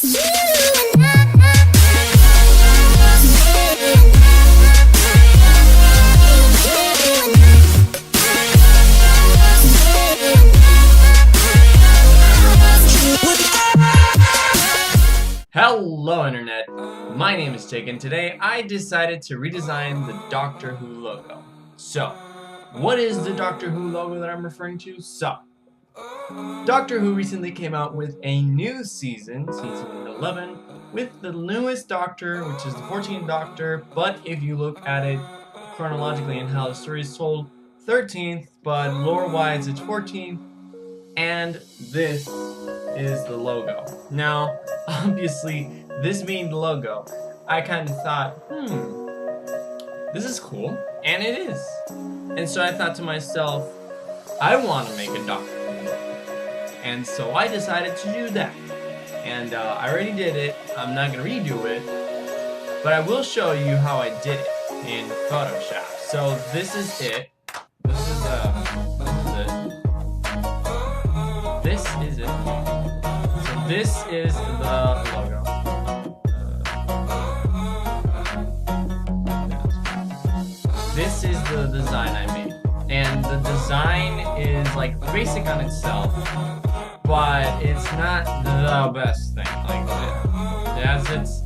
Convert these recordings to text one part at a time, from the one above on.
Hello Internet, my name is Jake and today I decided to redesign the Doctor Who logo. So, what is the Doctor Who logo that I'm referring to? So, Doctor Who recently came out with a new season 11, with the newest Doctor, which is the 14th Doctor, but if you look at it chronologically and how the story is told, 13th, but lore-wise it's 14th, and this is the logo. Now, obviously, this being the logo, I kind of thought, this is cool, and it is. And so I thought to myself, I want to make a Doctor Who logo. And so I decided to do that. And I already did it. I'm not going to redo it, but I will show you how I did it in Photoshop. So this is it. This is it. So this is the logo. This is the design I made. And the design is like basic on itself, but it's not the best thing. Like it has its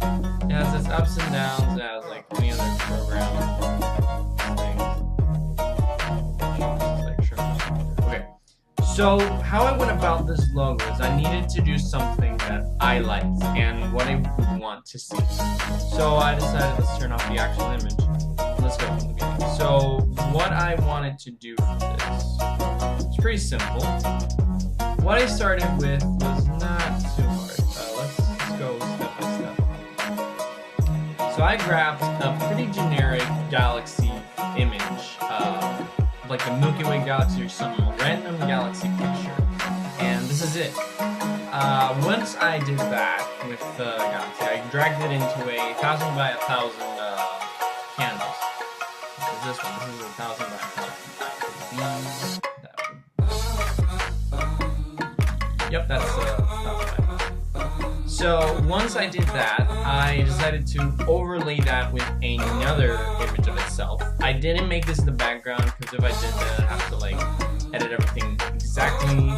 ups and downs as like any other program. Okay. So how I went about this logo is I needed to do something that I liked and what I would want to see. So I decided let's turn off the actual image. Let's go from the beginning. So what I wanted to do for this, it's pretty simple. What I started with was not too hard. Let's go step by step. So I grabbed a pretty generic galaxy image, like the Milky Way galaxy or some random galaxy picture, and this is it. Once I did that with the galaxy, I dragged it into a 1000 by 1000 candles. This one. This is 1000 by 1000. Yep, that's 1000 by 1000. So once I did that, I decided to overlay that with another image of itself. I didn't make this the background because if I did that, I'd have to like edit everything exactly,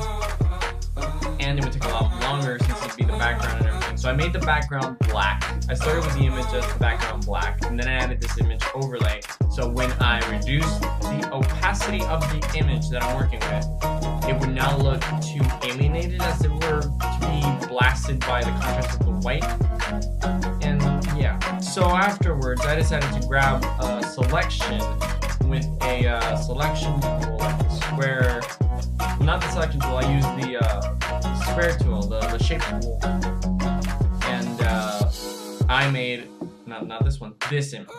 and it would take a lot longer since it'd be the background and everything. So I made the background black. I started with the image as the background black, and then I added this image overlay. So when I reduced the opacity of the image that I'm working with, it would now look too alienated, as it were to be blasted by the contrast of the white. And yeah, so afterwards I decided to grab a selection with a selection tool, like a square, not the selection tool, I used the square tool, the shape tool, and I made, not this one, this image.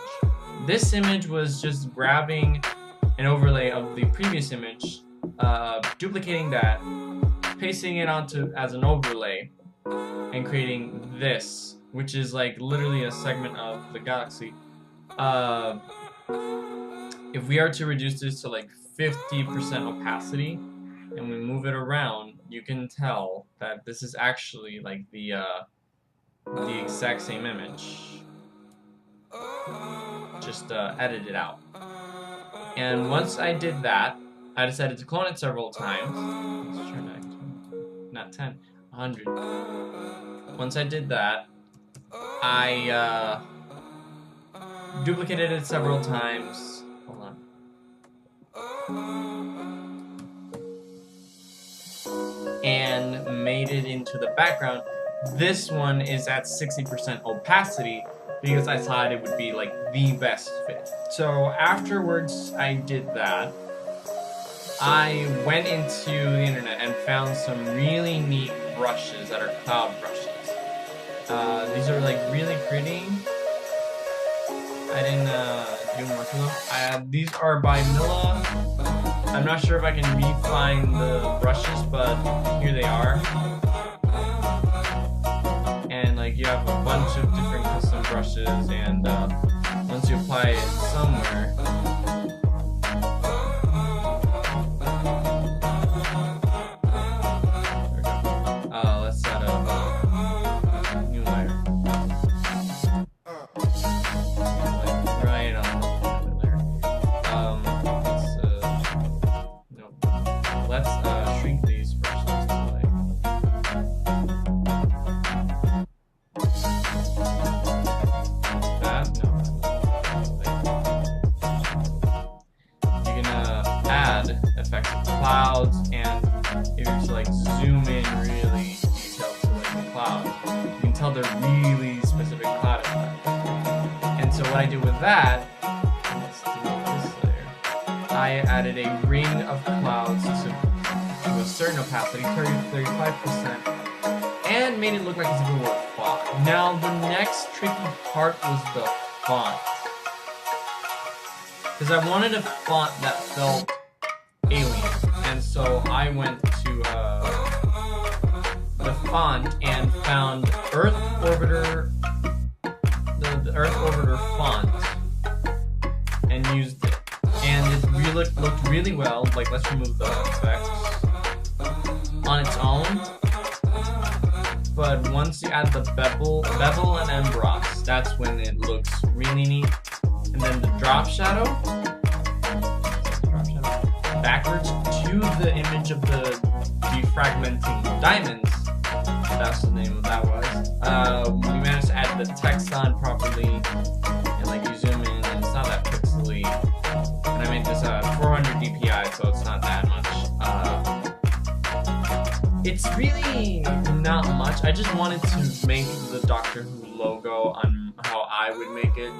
This image was just grabbing an overlay of the previous image, duplicating that, pasting it onto as an overlay, and creating this, which is like literally a segment of the galaxy. If we are to reduce this to like 50% opacity, and we move it around, you can tell that this is actually like the exact same image, just edited out. And once I did that, I decided to clone it several times. Let's turn back to, not 10, 100. Once I did that, I duplicated it several times. Hold on. And made it into the background. This one is at 60% opacity because I thought it would be like the best fit. So afterwards I did that, I went into the internet and found some really neat brushes that are cloud brushes. These are like really pretty. I didn't do much of them. These are by Milla. I'm not sure if I can re-find the brushes, but here they are. And like you have a bunch of different custom brushes, and once you apply it somewhere, there we go. Let's set up new You can tell they're really specific cloud effects. And so what I do with that, let's delete this layer. I added a ring of clouds to a certain opacity, 30-35%, and made it look like as if it were a font. Now the next tricky part was the font. Because I wanted a font that felt alien, and so I went to the font and found Earth Orbiter, the Earth Orbiter font, and used it. And it really looked really well. Like, let's remove the effects on its own. But once you add the bevel and emboss, that's when it looks really neat. And then the drop shadow, backwards to the image of the defragmenting diamonds. That's the name of that was. We managed to add the text on properly, and like you zoom in, and it's not that pixely. And I made this 400 DPI, so it's not that much. It's really not much. I just wanted to make the Doctor Who logo on how I would make it.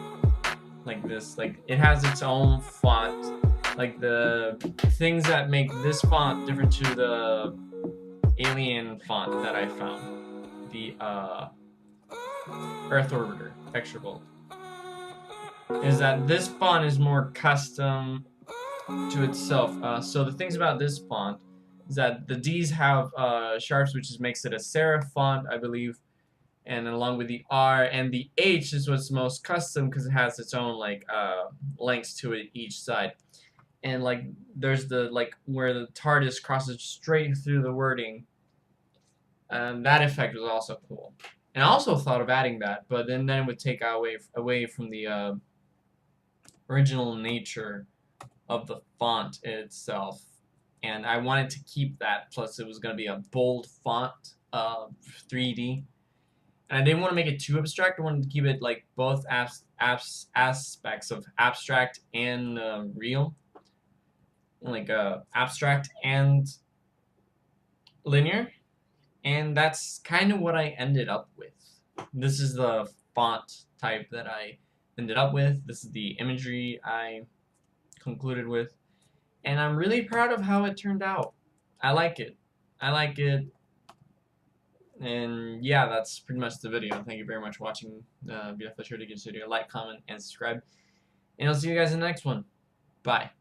Like this, like it has its own font. Like the things that make this font different to the alien font that I found, the Earth Orbiter extra bold, is that this font is more custom to itself. So the things about this font is that the D's have sharps, which makes it a serif font, I believe. And along with the R, and the H is what's most custom because it has its own like lengths to it each side. And like there's the like where the TARDIS crosses straight through the wording. That effect was also cool. And I also thought of adding that, but then it would take away from the original nature of the font itself. And I wanted to keep that. Plus, it was going to be a bold font, 3D. And I didn't want to make it too abstract. I wanted to keep it like both aspects of abstract and real. Like abstract and linear. And that's kind of what I ended up with. This is the font type that I ended up with. This is the imagery I concluded with. And I'm really proud of how it turned out. I like it. I like it. And yeah, that's pretty much the video. Thank you very much for watching. Be sure to give this video a like, comment, and subscribe. And I'll see you guys in the next one. Bye.